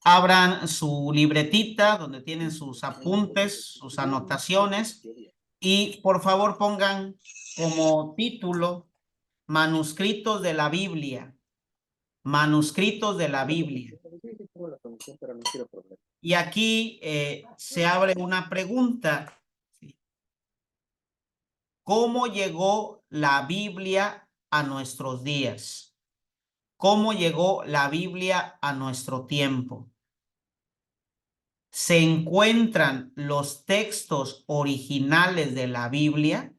Abran su libretita donde tienen sus apuntes, sus anotaciones y por favor pongan como título Manuscritos de la Biblia. Manuscritos de la Biblia. Y aquí se abre una pregunta. ¿Cómo llegó la Biblia a nuestros días? ¿Cómo llegó la Biblia a nuestro tiempo? ¿Se encuentran los textos originales de la Biblia?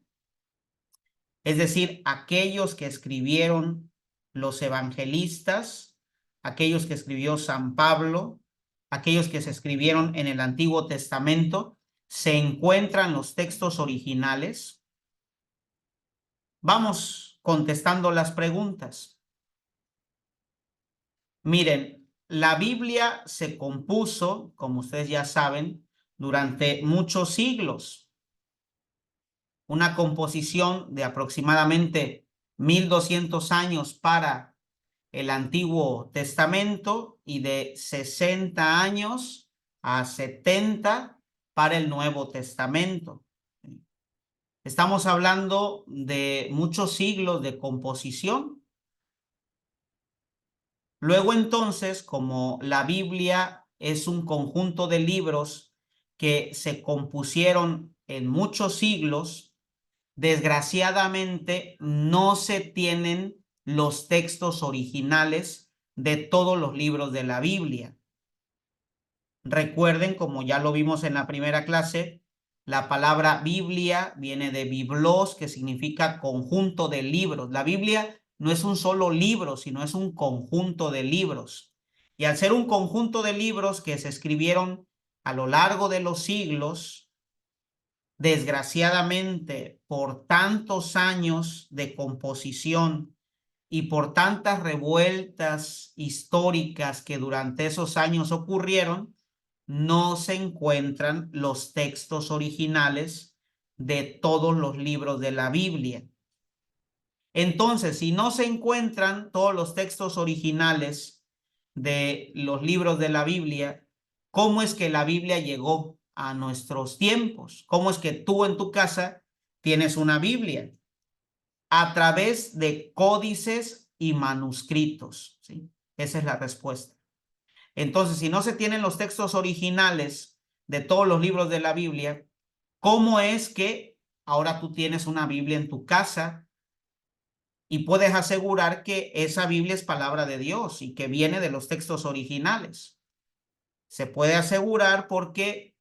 Es decir, aquellos que escribieron los evangelistas, aquellos que escribió San Pablo, aquellos que se escribieron en el Antiguo Testamento, ¿se encuentran los textos originales? Vamos contestando las preguntas. Miren, la Biblia se compuso, como ustedes ya saben, durante muchos siglos. Una composición de aproximadamente 1200 años para el Antiguo Testamento y de 60 años a 70 para el Nuevo Testamento. Estamos hablando de muchos siglos de composición. Luego entonces, como la Biblia es un conjunto de libros que se compusieron en muchos siglos, desgraciadamente no se tienen los textos originales de todos los libros de la Biblia. Recuerden, como ya lo vimos en la primera clase, la palabra Biblia viene de biblos, que significa conjunto de libros. La Biblia no es un solo libro, sino es un conjunto de libros. Y al ser un conjunto de libros que se escribieron a lo largo de los siglos, desgraciadamente, por tantos años de composición y por tantas revueltas históricas que durante esos años ocurrieron, no se encuentran los textos originales de todos los libros de la Biblia. Entonces, si no se encuentran todos los textos originales de los libros de la Biblia, ¿cómo es que la Biblia llegó a nuestros tiempos? ¿Cómo es que tú en tu casa tienes una Biblia? A través de códices y manuscritos, ¿sí? Esa es la respuesta. Entonces, si no se tienen los textos originales de todos los libros de la Biblia, ¿cómo es que ahora tú tienes una Biblia en tu casa y puedes asegurar que esa Biblia es palabra de Dios y que viene de los textos originales? Se puede asegurar porque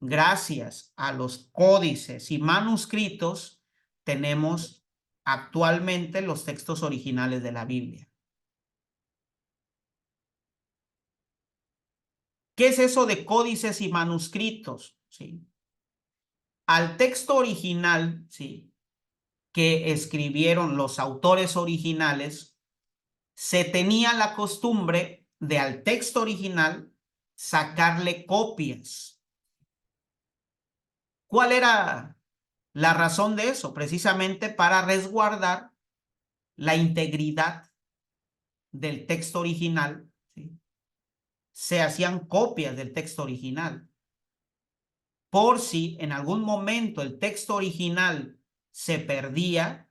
gracias a los códices y manuscritos tenemos actualmente los textos originales de la Biblia. ¿Qué es eso de códices y manuscritos? ¿Sí? Al texto original, ¿sí?, que escribieron los autores originales, se tenía la costumbre de al texto original sacarle copias. ¿Cuál era la razón de eso? Precisamente para resguardar la integridad del texto original, ¿sí? Se hacían copias del texto original. Por si en algún momento el texto original se perdía,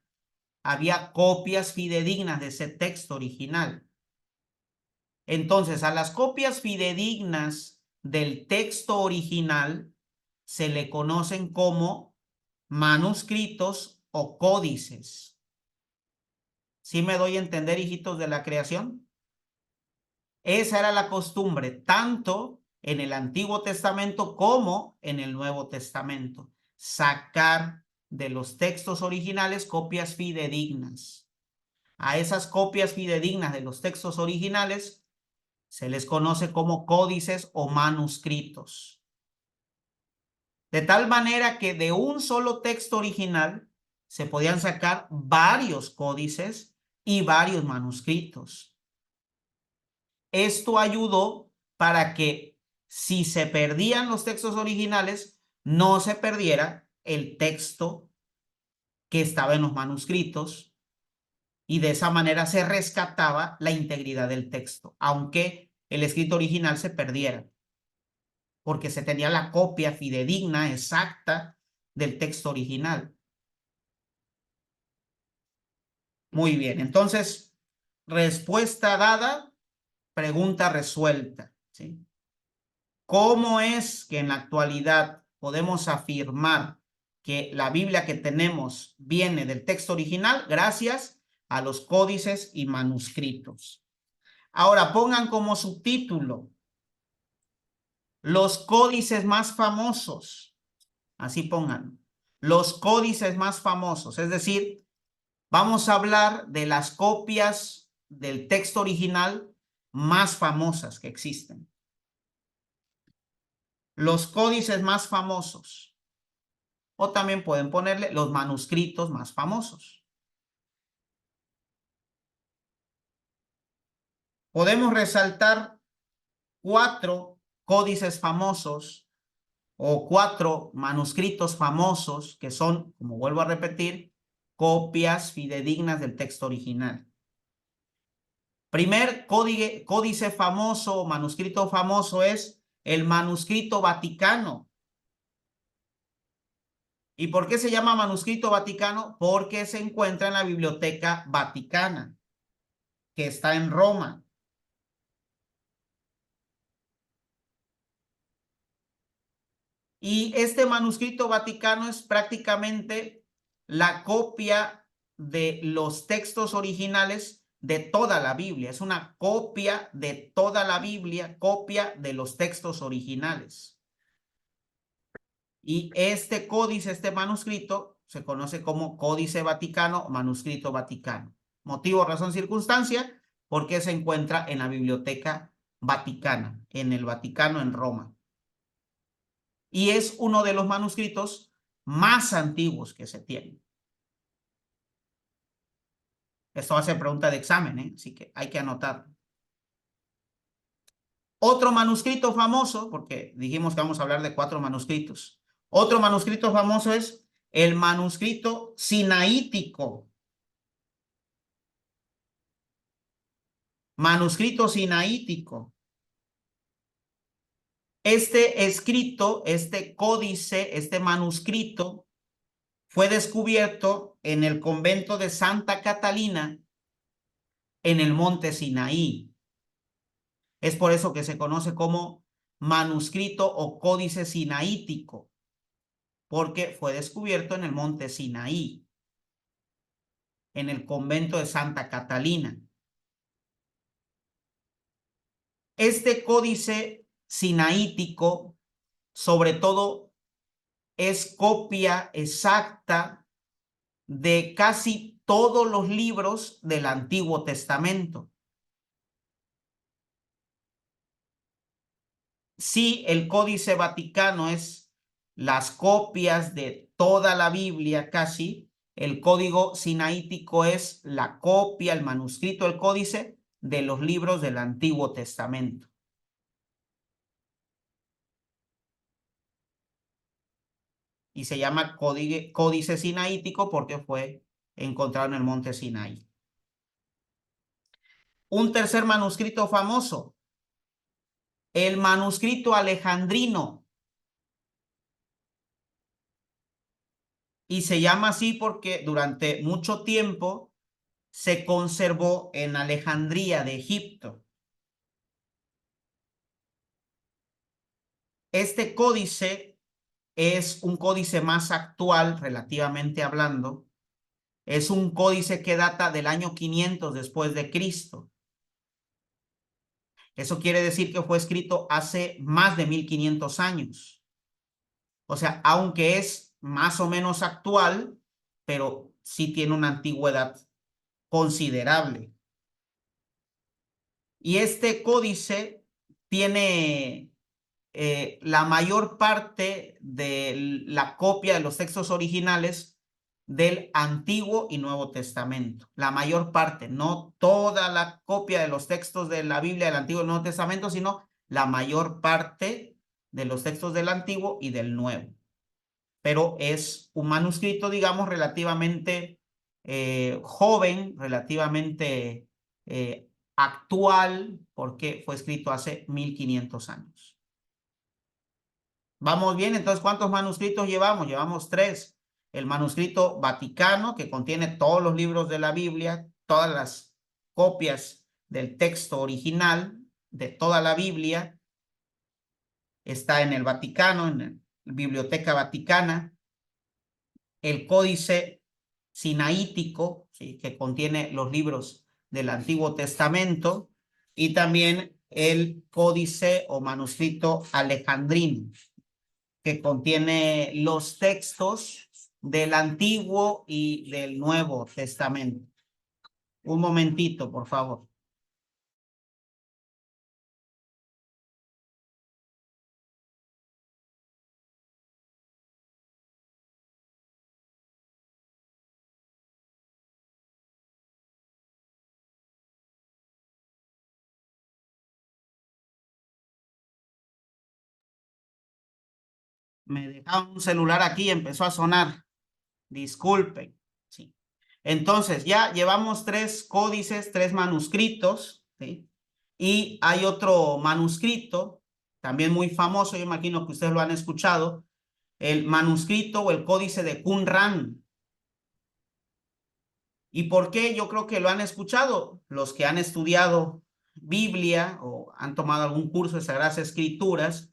había copias fidedignas de ese texto original. Entonces, a las copias fidedignas del texto original se le conocen como manuscritos o códices. ¿Sí me doy a entender, hijitos de la creación? Esa era la costumbre, tanto en el Antiguo Testamento como en el Nuevo Testamento. Sacar de los textos originales copias fidedignas. A esas copias fidedignas de los textos originales se les conoce como códices o manuscritos. De tal manera que de un solo texto original se podían sacar varios códices y varios manuscritos. Esto ayudó para que si se perdían los textos originales, no se perdiera el texto que estaba en los manuscritos y de esa manera se rescataba la integridad del texto, aunque el escrito original se perdiera, porque se tenía la copia fidedigna, exacta del texto original. Muy bien, entonces, respuesta dada, pregunta resuelta, ¿sí? ¿Cómo es que en la actualidad podemos afirmar que la Biblia que tenemos viene del texto original? Gracias a los códices y manuscritos. Ahora pongan como subtítulo los códices más famosos. Así pongan. Los códices más famosos. Es decir, vamos a hablar de las copias del texto original más famosas que existen. Los códices más famosos. O también pueden ponerle los manuscritos más famosos. Podemos resaltar 4 códices famosos o 4 manuscritos famosos que son, como vuelvo a repetir, copias fidedignas del texto original. Primer códice famoso o manuscrito famoso es el manuscrito vaticano. ¿Y por qué se llama manuscrito vaticano? Porque se encuentra en la Biblioteca Vaticana, que está en Roma. Y este manuscrito vaticano es prácticamente la copia de los textos originales de toda la Biblia. Es una copia de toda la Biblia, copia de los textos originales. Y este códice, este manuscrito, se conoce como Códice Vaticano o Manuscrito Vaticano. Motivo, razón, circunstancia, porque se encuentra en la Biblioteca Vaticana, en el Vaticano en Roma. Y es uno de los manuscritos más antiguos que se tienen. Esto va a ser pregunta de examen, así que hay que anotarlo. Otro manuscrito famoso, porque dijimos que vamos a hablar de 4 manuscritos. Otro manuscrito famoso es el manuscrito sinaítico. Manuscrito sinaítico. Este escrito, este códice, este manuscrito fue descubierto en el convento de Santa Catalina en el monte Sinaí. Es por eso que se conoce como manuscrito o códice sinaítico, porque fue descubierto en el monte Sinaí, en el convento de Santa Catalina. Este códice sinaítico, sobre todo, es copia exacta de casi todos los libros del Antiguo Testamento. Sí, el Códice Vaticano es las copias de toda la Biblia casi. El código sinaítico es la copia, el manuscrito, el códice de los libros del Antiguo Testamento. Y se llama códice sinaítico porque fue encontrado en el monte Sinaí. Un tercer manuscrito famoso, el manuscrito alejandrino. Y se llama así porque durante mucho tiempo se conservó en Alejandría de Egipto. Este códice es un códice más actual, relativamente hablando. Es un códice que data del año 500 después de Cristo. Eso quiere decir que fue escrito hace más de 1500 años. O sea, aunque es más o menos actual, pero sí tiene una antigüedad considerable. Y este códice tiene la mayor parte de la copia de los textos originales del Antiguo y Nuevo Testamento. La mayor parte, no toda la copia de los textos de la Biblia del Antiguo y Nuevo Testamento, sino la mayor parte de los textos del Antiguo y del Nuevo. Pero es un manuscrito, digamos, relativamente joven, relativamente actual porque fue escrito hace 1500 años. ¿Vamos bien? Entonces, ¿cuántos manuscritos llevamos? Llevamos 3. El manuscrito Vaticano, que contiene todos los libros de la Biblia, todas las copias del texto original de toda la Biblia, está en el Vaticano, en la Biblioteca Vaticana. El Códice Sinaítico, ¿sí?, que contiene los libros del Antiguo Testamento, y también el Códice o manuscrito alejandrino, que contiene los textos del Antiguo y del Nuevo Testamento. Un momentito, por favor. Me dejaron un celular aquí y empezó a sonar. Disculpen. Sí. Entonces, ya llevamos 3 códices, 3 manuscritos, ¿sí? Y hay otro manuscrito, también muy famoso, yo imagino que ustedes lo han escuchado, el manuscrito o el códice de Qumran. ¿Y por qué? Yo creo que lo han escuchado los que han estudiado Biblia o han tomado algún curso de Sagradas Escrituras.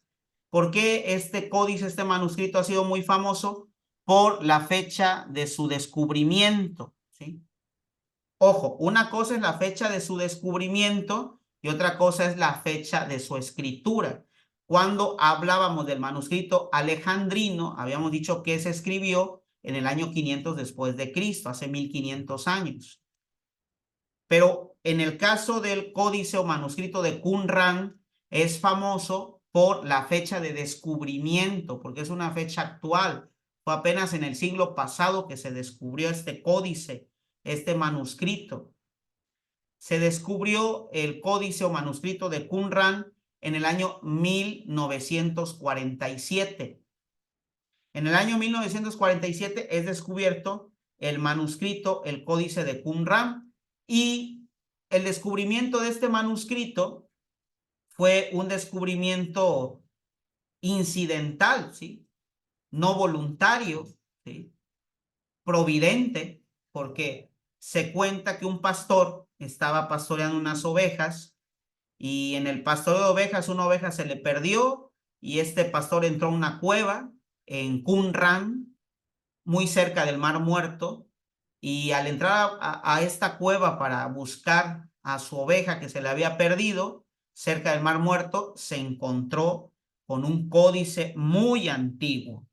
¿Por qué este códice, este manuscrito ha sido muy famoso? Por la fecha de su descubrimiento, ¿sí? Ojo, una cosa es la fecha de su descubrimiento y otra cosa es la fecha de su escritura. Cuando hablábamos del manuscrito alejandrino, habíamos dicho que se escribió en el año 500 después de Cristo, hace 1500 años. Pero en el caso del códice o manuscrito de Qumran, es famoso por la fecha de descubrimiento, porque es una fecha actual. Fue apenas en el siglo pasado que se descubrió este códice, este manuscrito. Se descubrió el códice o manuscrito de Qumran en el año 1947. En el año 1947 es descubierto el manuscrito, el códice de Qumran, y el descubrimiento de este manuscrito fue un descubrimiento incidental, ¿sí? No voluntario, ¿sí? Providente, porque se cuenta que un pastor estaba pastoreando unas ovejas y en el pastoreo de ovejas una oveja se le perdió y este pastor entró a una cueva en Qumran, muy cerca del Mar Muerto, y al entrar a esta cueva para buscar a su oveja que se le había perdido cerca del Mar Muerto, se encontró con un códice muy antiguo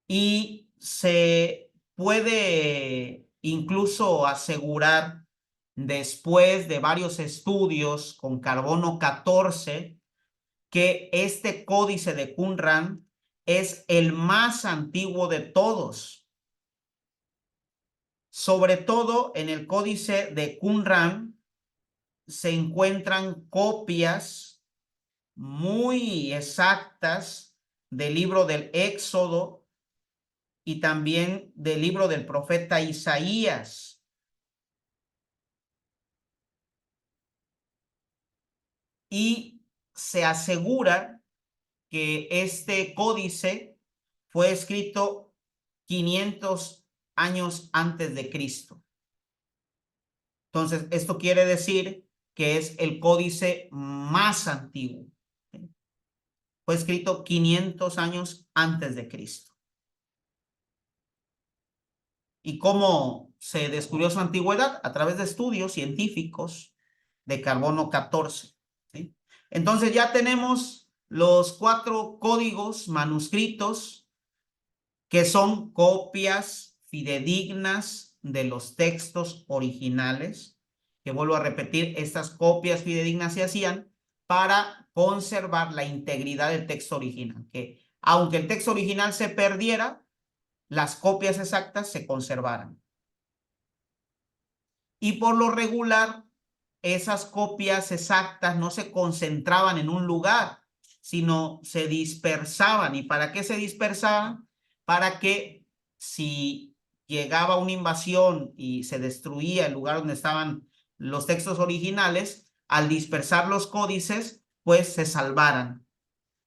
y se puede incluso asegurar, después de varios estudios con carbono 14, que este códice de Qumran es el más antiguo de todos. Sobre todo en el códice de Qumran se encuentran copias muy exactas del libro del Éxodo y también del libro del profeta Isaías. Y se asegura que este códice fue escrito 500 años antes de Cristo. Entonces, esto quiere decir que es el códice más antiguo. Fue escrito 500 años antes de Cristo. ¿Y cómo se descubrió su antigüedad? A través de estudios científicos de carbono 14. ¿Sí? Entonces ya tenemos los 4 códigos manuscritos que son copias fidedignas de los textos originales, que vuelvo a repetir, estas copias fidedignas se hacían para conservar la integridad del texto original, que aunque el texto original se perdiera, las copias exactas se conservaran. Y por lo regular, esas copias exactas no se concentraban en un lugar, sino se dispersaban. ¿Y para qué se dispersaban? Para que si llegaba una invasión y se destruía el lugar donde estaban los textos originales, al dispersar los códices, pues se salvaran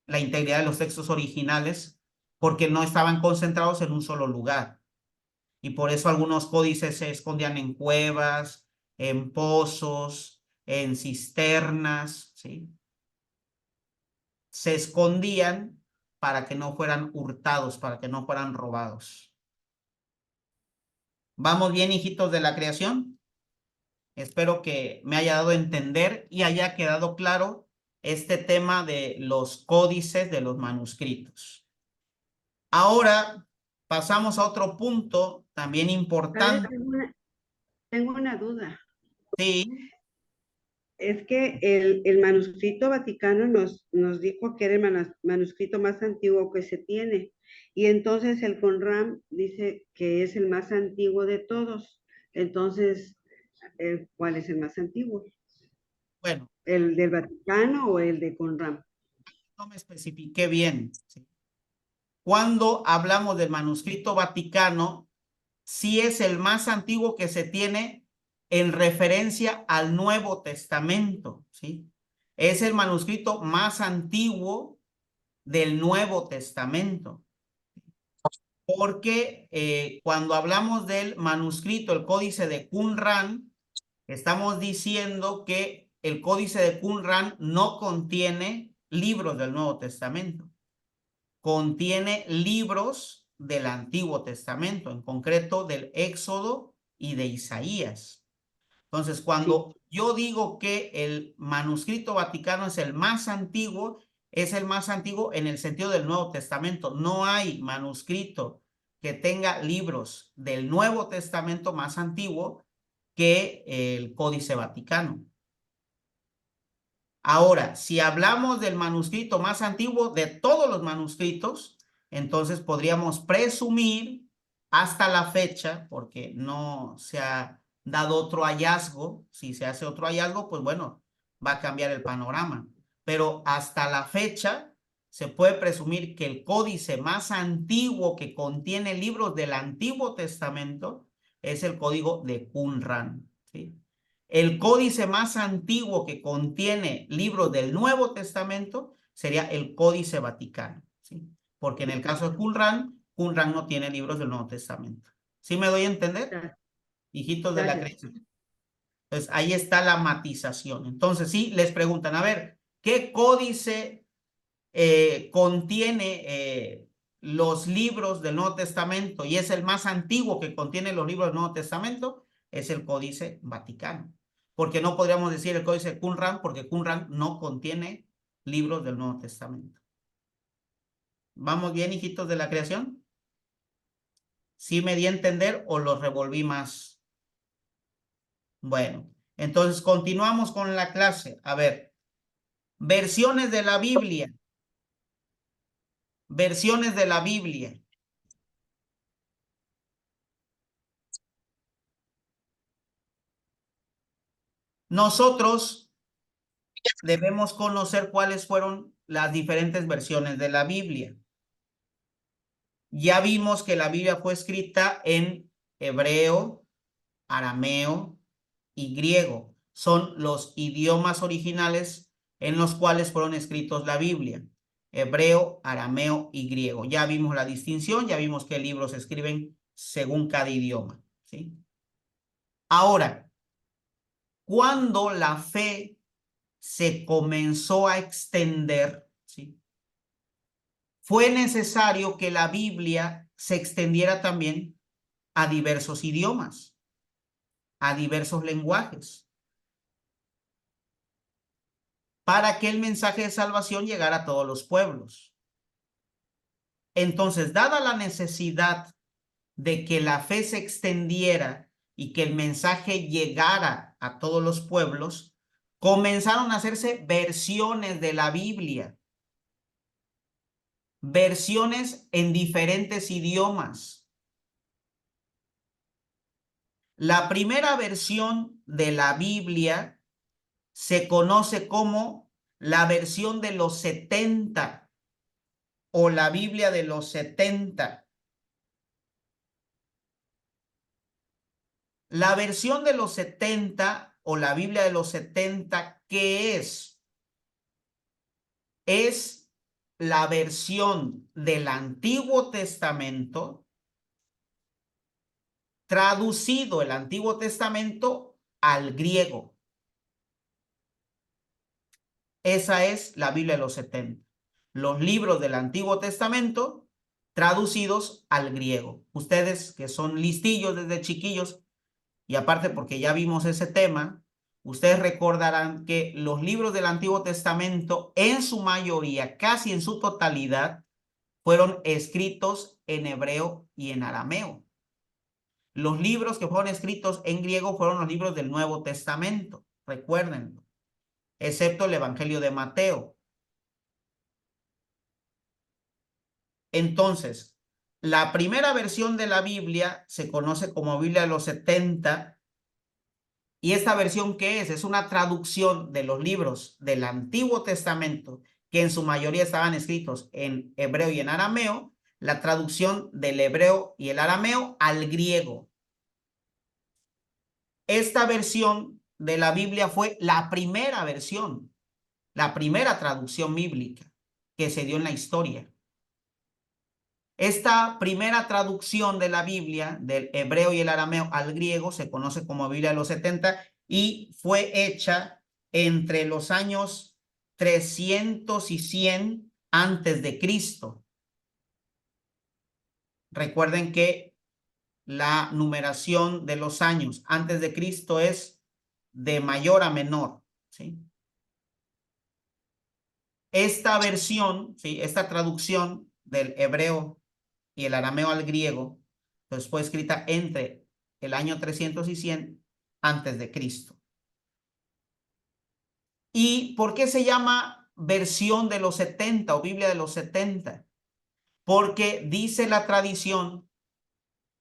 la integridad de los textos originales porque no estaban concentrados en un solo lugar. Y por eso algunos códices se escondían en cuevas, en pozos, en cisternas, ¿sí? Se escondían para que no fueran hurtados, para que no fueran robados. ¿Vamos bien, hijitos de la creación? Espero que me haya dado a entender y haya quedado claro este tema de los códices de los manuscritos. Ahora pasamos a otro punto también ¿Sabes? importante. Tengo una duda. Sí, Es que el manuscrito vaticano nos dijo que era el manuscrito más antiguo que se tiene. Y entonces el Qumran dice que es el más antiguo de todos. Entonces, ¿cuál es el más antiguo? bueno, ¿El del Vaticano o el de Qumran? no me especifiqué bien. ¿Sí? Cuando hablamos del manuscrito vaticano, sí es el más antiguo que se tiene en referencia al Nuevo Testamento, ¿sí? Es el manuscrito más antiguo del Nuevo Testamento, porque cuando hablamos del manuscrito, el códice de Qumran, estamos diciendo que el códice de Qumran no contiene libros del Nuevo Testamento, contiene libros del Antiguo Testamento, en concreto del Éxodo y de Isaías. Entonces, Sí. cuando yo digo que el manuscrito vaticano es el más antiguo en el sentido del Nuevo Testamento. No hay manuscrito que tenga libros del Nuevo Testamento más antiguo que el Códice Vaticano. Ahora, si hablamos del manuscrito más antiguo de todos los manuscritos, entonces podríamos presumir hasta la fecha, porque no se ha dado otro hallazgo. Si se hace otro hallazgo, pues bueno, va a cambiar el panorama. Pero hasta la fecha se puede presumir que el códice más antiguo que contiene libros del Antiguo Testamento es el código de Qumran, ¿sí? El códice más antiguo que contiene libros del Nuevo Testamento sería el Códice Vaticano, ¿sí? Porque en el caso de Qumran, Qumran no tiene libros del Nuevo Testamento. ¿Sí me doy a entender? Hijitos de la Gracias. creación. Entonces, ahí está la matización. Entonces, sí, les preguntan, a ver, ¿qué códice contiene los libros del Nuevo Testamento y es el más antiguo que contiene los libros del Nuevo Testamento? Es el Códice Vaticano. Porque no podríamos decir el Códice Qumran porque Qumran no contiene libros del Nuevo Testamento. ¿Vamos bien, hijitos de la creación? ¿Sí me di a entender o los revolví más? Bueno, entonces continuamos con la clase. A ver, versiones de la Biblia. Versiones de la Biblia. Nosotros debemos conocer cuáles fueron las diferentes versiones de la Biblia. Ya vimos que la Biblia fue escrita en hebreo, arameo y griego. Son los idiomas originales en los cuales fueron escritos la Biblia. Hebreo, arameo y griego. Ya vimos la distinción, ya vimos qué libros se escriben según cada idioma, ¿sí? Ahora, cuando la fe se comenzó a extender, ¿sí? Fue necesario que la Biblia se extendiera también a diversos idiomas, a diversos lenguajes, para que el mensaje de salvación llegara a todos los pueblos. Entonces, dada la necesidad de que la fe se extendiera y que el mensaje llegara a todos los pueblos, comenzaron a hacerse versiones de la Biblia, versiones en diferentes idiomas. La primera versión de la Biblia se conoce como la versión de los 70 o la Biblia de los 70. La versión de los 70 o la Biblia de los 70, ¿qué es? Es la versión del Antiguo Testamento, traducido el Antiguo Testamento al griego. Esa es la Biblia de los 70. Los libros del Antiguo Testamento traducidos al griego. Ustedes que son listillos desde chiquillos, y aparte porque ya vimos ese tema, ustedes recordarán que los libros del Antiguo Testamento en su mayoría, casi en su totalidad, fueron escritos en hebreo y en arameo. Los libros que fueron escritos en griego fueron los libros del Nuevo Testamento, recuérdenlo, excepto el Evangelio de Mateo. Entonces, la primera versión de la Biblia se conoce como Biblia de los 70. ¿Y esta versión qué es? Es una traducción de los libros del Antiguo Testamento, que en su mayoría estaban escritos en hebreo y en arameo, la traducción del hebreo y el arameo al griego. Esta versión de la Biblia fue la primera versión, la primera traducción bíblica que se dio en la historia. Esta primera traducción de la Biblia del hebreo y el arameo al griego se conoce como Biblia de los 70 y fue hecha entre los años 300 y 100 antes de Cristo. Recuerden que la numeración de los años antes de Cristo es de mayor a menor, ¿sí? Esta versión, ¿sí? Esta traducción del hebreo y el arameo al griego, pues fue escrita entre el año 300 y 100 antes de Cristo. ¿Y por qué se llama versión de los 70 o Biblia de los 70? Porque dice la tradición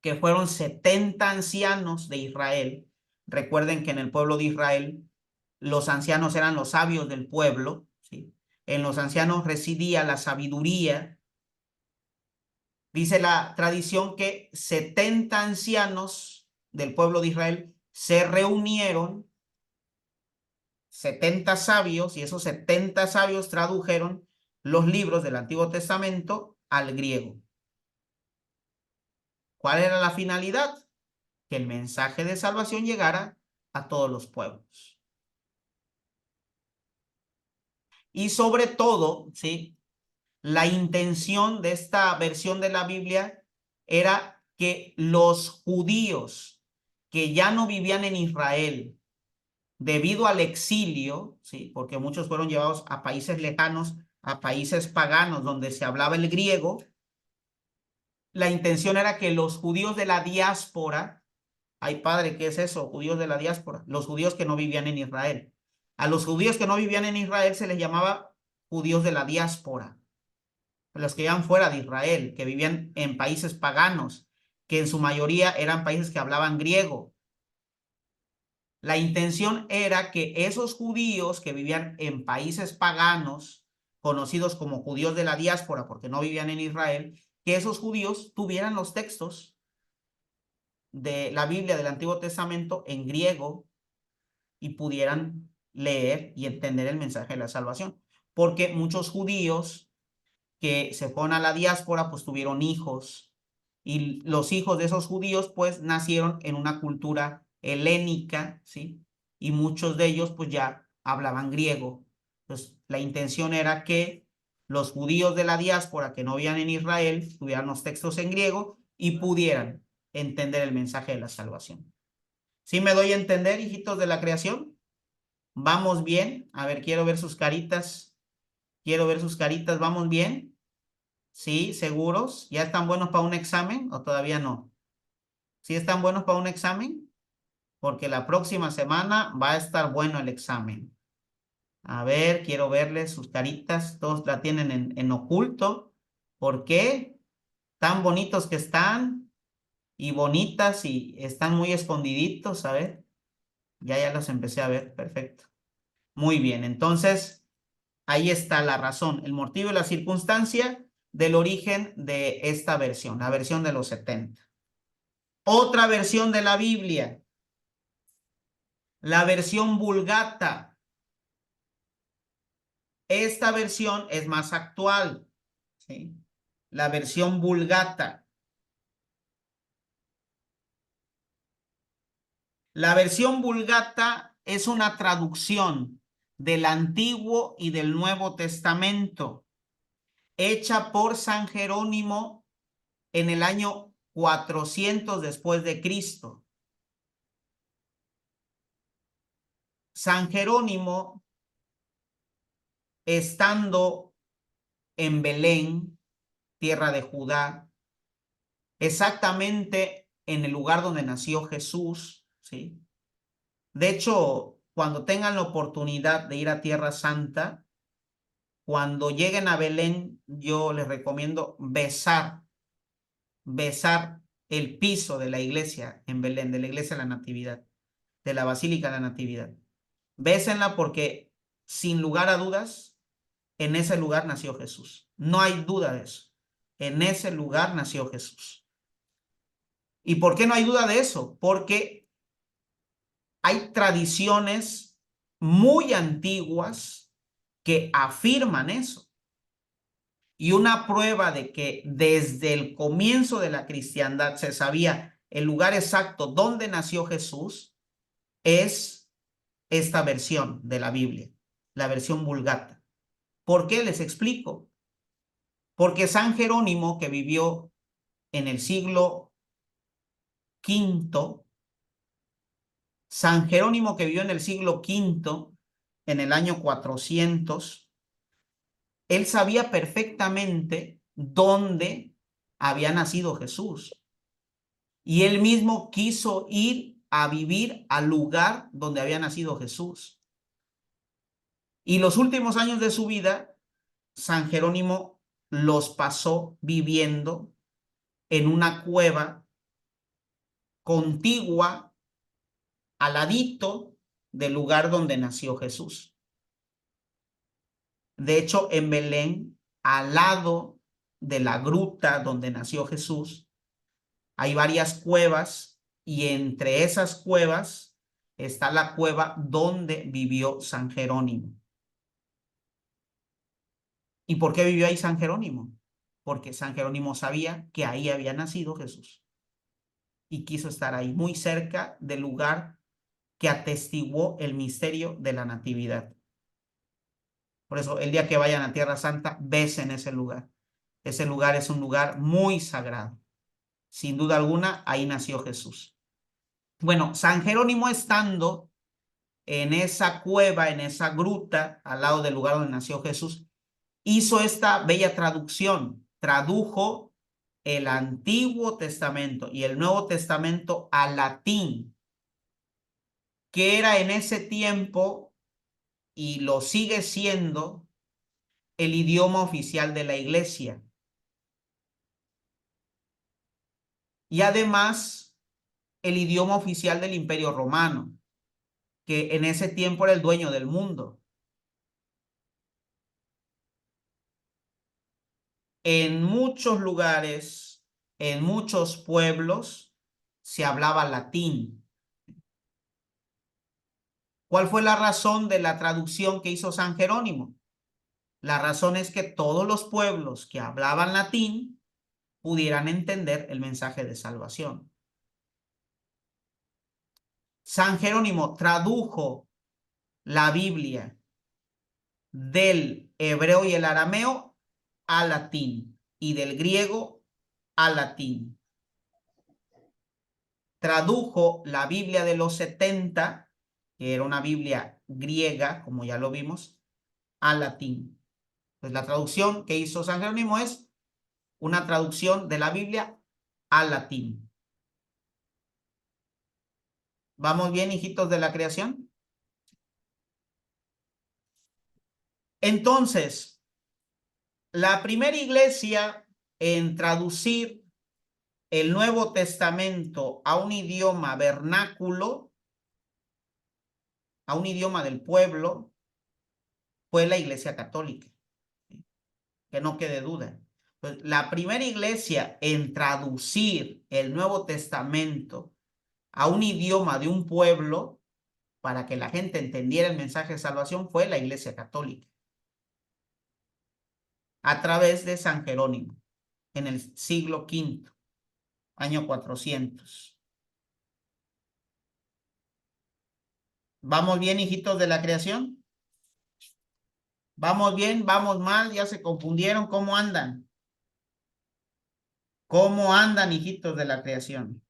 que fueron 70 ancianos de Israel. Recuerden que en el pueblo de Israel los ancianos eran los sabios del pueblo, ¿sí? En los ancianos residía la sabiduría. Dice la tradición que 70 ancianos del pueblo de Israel se reunieron, 70 sabios, y esos 70 sabios tradujeron los libros del Antiguo Testamento al griego. ¿Cuál era la finalidad? Que el mensaje de salvación llegara a todos los pueblos. Y sobre todo, ¿sí? La intención de esta versión de la Biblia era que los judíos que ya no vivían en Israel debido al exilio, ¿sí? Porque muchos fueron llevados a países lejanos, a países paganos donde se hablaba el griego, la intención era que los judíos de la diáspora, ay padre, ¿qué es eso? Judíos de la diáspora, los judíos que no vivían en Israel. A los judíos que no vivían en Israel se les llamaba judíos de la diáspora, los que vivían fuera de Israel, que vivían en países paganos, que en su mayoría eran países que hablaban griego. La intención era que esos judíos que vivían en países paganos, conocidos como judíos de la diáspora porque no vivían en Israel, que esos judíos tuvieran los textos de la Biblia del Antiguo Testamento en griego y pudieran leer y entender el mensaje de la salvación. Porque muchos judíos que se fueron a la diáspora pues tuvieron hijos y los hijos de esos judíos pues nacieron en una cultura helénica, ¿sí? Y muchos de ellos pues ya hablaban griego. Entonces la intención era que los judíos de la diáspora que no vivían en Israel tuvieran los textos en griego y pudieran entender el mensaje de la salvación. ¿Sí me doy a entender, hijitos de la creación? ¿Vamos bien? A ver, quiero ver sus caritas. Quiero ver sus caritas. ¿Vamos bien? ¿Sí? ¿Seguros? ¿Ya están buenos para un examen o todavía no? ¿Sí están buenos para un examen? Porque la próxima semana va a estar bueno el examen. A ver, quiero verles sus caritas. Todos la tienen en oculto. ¿Por qué? Tan bonitos que están y bonitas y están muy escondiditos. A ver, ya los empecé a ver. Perfecto. Muy bien, entonces ahí está la razón, el motivo y la circunstancia del origen de esta versión, la versión de los 70. Otra versión de la Biblia La versión Vulgata. Esta versión es más actual, ¿sí? La versión Vulgata. La versión Vulgata es una traducción del Antiguo y del Nuevo Testamento, hecha por San Jerónimo en el año 400 después de Cristo. San Jerónimo, estando en Belén, tierra de Judá, exactamente en el lugar donde nació Jesús, ¿sí? De hecho, cuando tengan la oportunidad de ir a Tierra Santa, cuando lleguen a Belén, yo les recomiendo besar el piso de la iglesia en Belén, de la iglesia de la Natividad, de la Basílica de la Natividad. Bésenla porque, sin lugar a dudas, en ese lugar nació Jesús. No hay duda de eso. En ese lugar nació Jesús. ¿Y por qué no hay duda de eso? Porque hay tradiciones muy antiguas que afirman eso. Y una prueba de que desde el comienzo de la cristiandad se sabía el lugar exacto donde nació Jesús es esta versión de la Biblia, la versión Vulgata. ¿Por qué? Les explico. Porque San Jerónimo, que vivió en el siglo V, San Jerónimo que vivió en el siglo V, en el año 400, él sabía perfectamente dónde había nacido Jesús. Y él mismo quiso ir a vivir al lugar donde había nacido Jesús. Y los últimos años de su vida, San Jerónimo los pasó viviendo en una cueva contigua, al ladito del lugar donde nació Jesús. De hecho, en Belén, al lado de la gruta donde nació Jesús, hay varias cuevas y entre esas cuevas está la cueva donde vivió San Jerónimo. ¿Y por qué vivió ahí San Jerónimo? Porque San Jerónimo sabía que ahí había nacido Jesús y quiso estar ahí, muy cerca del lugar que atestiguó el misterio de la Natividad. Por eso, el día que vayan a Tierra Santa, besen ese lugar. Ese lugar es un lugar muy sagrado. Sin duda alguna, ahí nació Jesús. Bueno, San Jerónimo, estando en esa cueva, en esa gruta, al lado del lugar donde nació Jesús, hizo esta bella traducción. Tradujo el Antiguo Testamento y el Nuevo Testamento al latín, que era en ese tiempo, y lo sigue siendo, el idioma oficial de la iglesia. Y además, el idioma oficial del Imperio Romano, que en ese tiempo era el dueño del mundo. En muchos lugares, en muchos pueblos, se hablaba latín. ¿Cuál fue la razón de la traducción que hizo San Jerónimo? La razón es que todos los pueblos que hablaban latín pudieran entender el mensaje de salvación. San Jerónimo tradujo la Biblia del hebreo y el arameo al latín y del griego al latín. Tradujo la Biblia de los 70, que era una Biblia griega, como ya lo vimos, al latín. Pues la traducción que hizo San Jerónimo es una traducción de la Biblia al latín. ¿Vamos bien, hijitos de la creación? Entonces, la primera iglesia en traducir el Nuevo Testamento a un idioma vernáculo, a un idioma del pueblo, fue la Iglesia Católica. Que no quede duda. Pues la primera iglesia en traducir el Nuevo Testamento a un idioma de un pueblo para que la gente entendiera el mensaje de salvación fue la Iglesia Católica, a través de San Jerónimo, en el siglo V, año 400. ¿Vamos bien, hijitos de la creación? ¿Vamos bien? ¿Vamos mal? ¿Ya se confundieron? ¿Cómo andan? ¿Cómo andan, hijitos de la creación?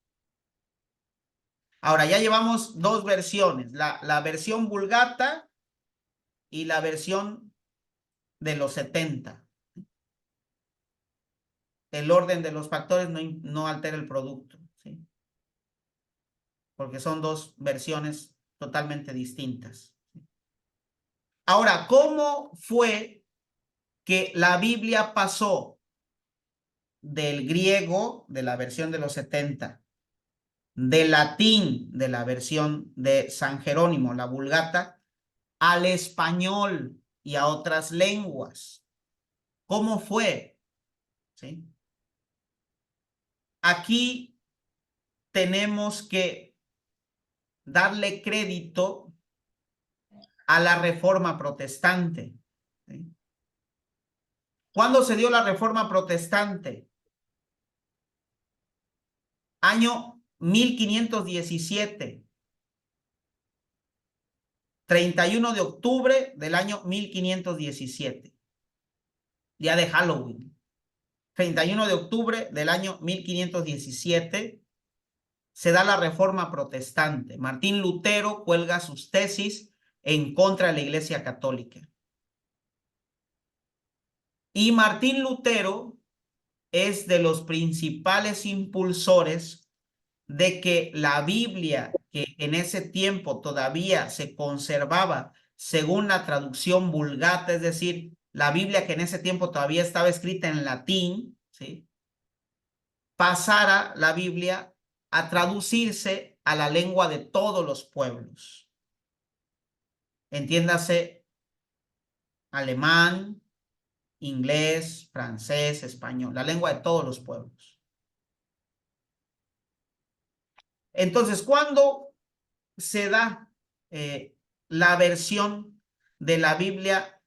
Ahora, ya llevamos dos versiones, la versión Vulgata y la versión de los 70. El orden de los factores no altera el producto, ¿sí? Porque son dos versiones totalmente distintas. Ahora, ¿cómo fue que la Biblia pasó del griego, de la versión de los 70, del latín, de la versión de San Jerónimo, la Vulgata, al español y a otras lenguas? ¿Cómo fue? ¿Sí? Aquí tenemos que darle crédito a la Reforma Protestante, ¿sí? ¿Cuándo se dio la Reforma Protestante? Año 1517. 31 de octubre del año 1517. Día de Halloween. 31 de octubre del año 1517 se da la Reforma Protestante. Martín Lutero cuelga sus tesis en contra de la Iglesia Católica. Y Martín Lutero es de los principales impulsores de que la Biblia, que en ese tiempo todavía se conservaba según la traducción Vulgata, es decir, la Biblia que en ese tiempo todavía estaba escrita en latín, ¿sí?, pasara la Biblia a traducirse a la lengua de todos los pueblos. Entiéndase, alemán, inglés, francés, español, la lengua de todos los pueblos. Entonces, ¿cuándo se da la versión de la Biblia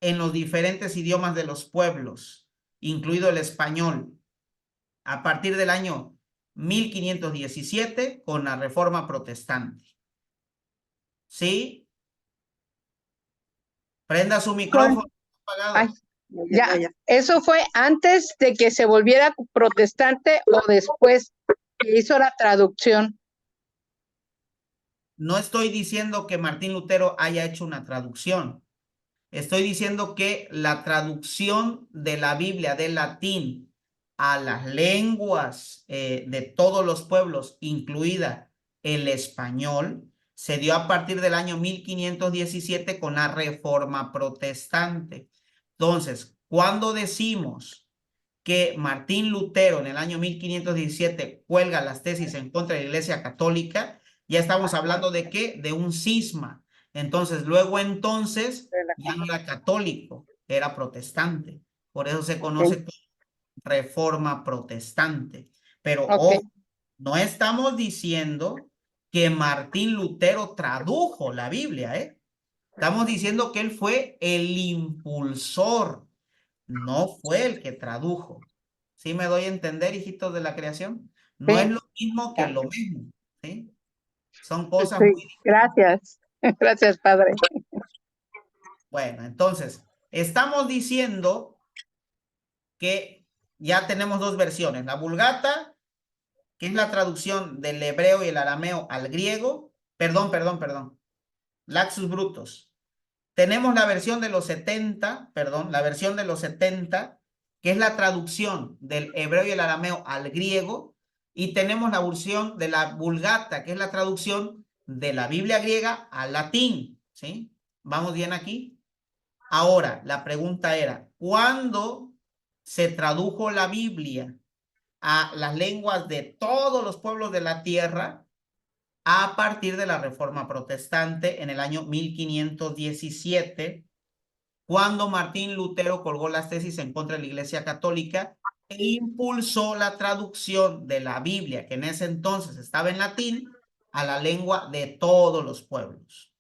en los diferentes idiomas de los pueblos, incluido el español? A partir del año 1517 con la Reforma Protestante. ¿Sí? Prenda su micrófono apagado. Ya, eso fue antes de que se volviera protestante o después que hizo la traducción. No estoy diciendo que Martín Lutero haya hecho una traducción. Estoy diciendo que la traducción de la Biblia del latín a las lenguas de todos los pueblos, incluida el español, se dio a partir del año 1517 con la Reforma Protestante. Entonces, cuando decimos que Martín Lutero en el año 1517 cuelga las tesis en contra de la Iglesia Católica, ya estamos hablando de ¿qué? De un cisma. Entonces, ya no era católico, era protestante. Por eso se conoce como Reforma Protestante. Pero ojo, no estamos diciendo que Martín Lutero tradujo la Biblia, ¿eh? Estamos diciendo que él fue el impulsor, no fue el que tradujo. ¿Sí me doy a entender, hijitos de la creación? No es lo mismo que lo mismo, ¿sí? Son cosas muy distintas. Gracias. Gracias, padre. Bueno, entonces, estamos diciendo que ya tenemos dos versiones. La Vulgata, que es la traducción del hebreo y el arameo al griego. Perdón. Laxus brutus. Tenemos la versión de los 70, la versión de los 70, que es la traducción del hebreo y el arameo al griego. Y tenemos la versión de la Vulgata, que es la traducción de la Biblia griega al latín, ¿sí? ¿Vamos bien aquí? Ahora, la pregunta era, ¿cuándo se tradujo la Biblia a las lenguas de todos los pueblos de la tierra? A partir de la Reforma Protestante en el año 1517, cuando Martín Lutero colgó las tesis en contra de la Iglesia Católica e impulsó la traducción de la Biblia, que en ese entonces estaba en latín, a la lengua de todos los pueblos.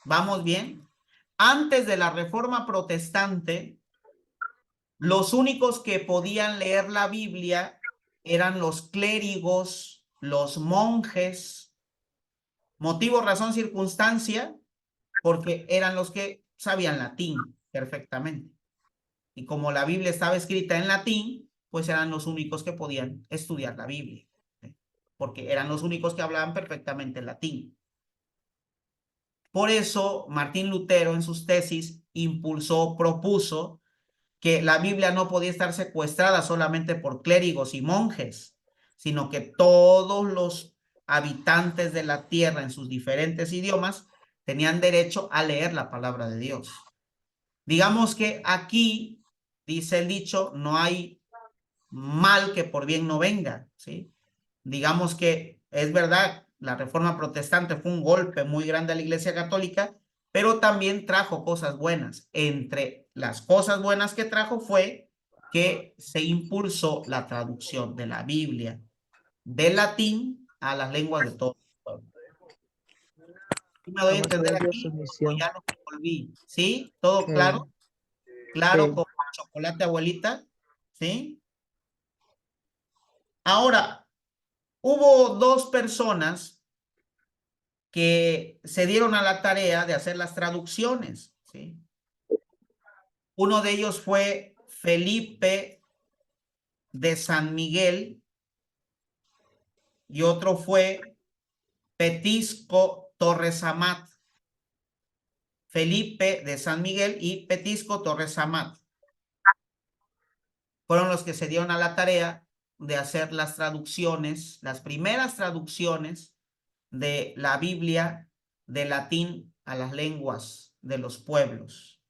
¿Vamos bien? Antes de la Reforma Protestante, los únicos que podían leer la Biblia eran los clérigos, los monjes. Motivo, razón, circunstancia, porque eran los que sabían latín perfectamente. Y como la Biblia estaba escrita en latín, pues eran los únicos que podían estudiar la Biblia, ¿sí? Porque eran los únicos que hablaban perfectamente el latín. Por eso Martín Lutero en sus tesis propuso que la Biblia no podía estar secuestrada solamente por clérigos y monjes, sino que todos los habitantes de la tierra en sus diferentes idiomas tenían derecho a leer la palabra de Dios. Digamos que aquí, dice el dicho, no hay mal que por bien no venga, ¿sí? Digamos que es verdad, la Reforma Protestante fue un golpe muy grande a la Iglesia Católica, pero también trajo cosas buenas. Entre las cosas buenas que trajo fue que se impulsó la traducción de la Biblia del latín a las lenguas de todo el pueblo. ¿Me doy a entender aquí o ya lo volví? ¿Sí? ¿Todo claro? Claro, como chocolate, abuelita. ¿Sí? Ahora, hubo dos personas que se dieron a la tarea de hacer las traducciones, ¿sí? Uno de ellos fue Felipe de San Miguel y otro fue Petisco Torres Amat. Felipe de San Miguel y Petisco Torres Amat fueron los que se dieron a la tarea de hacer las traducciones, las primeras traducciones de la Biblia de latín a las lenguas de los pueblos.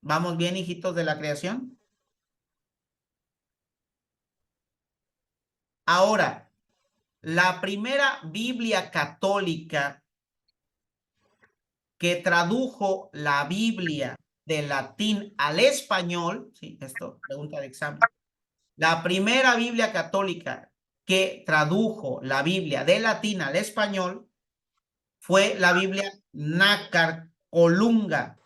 ¿Vamos bien, hijitos de la creación? Ahora, la primera Biblia católica que tradujo la Biblia de latín al español, sí, esto, pregunta de examen. La primera Biblia católica que tradujo la Biblia de latín al español fue la Biblia Nácar Colunga.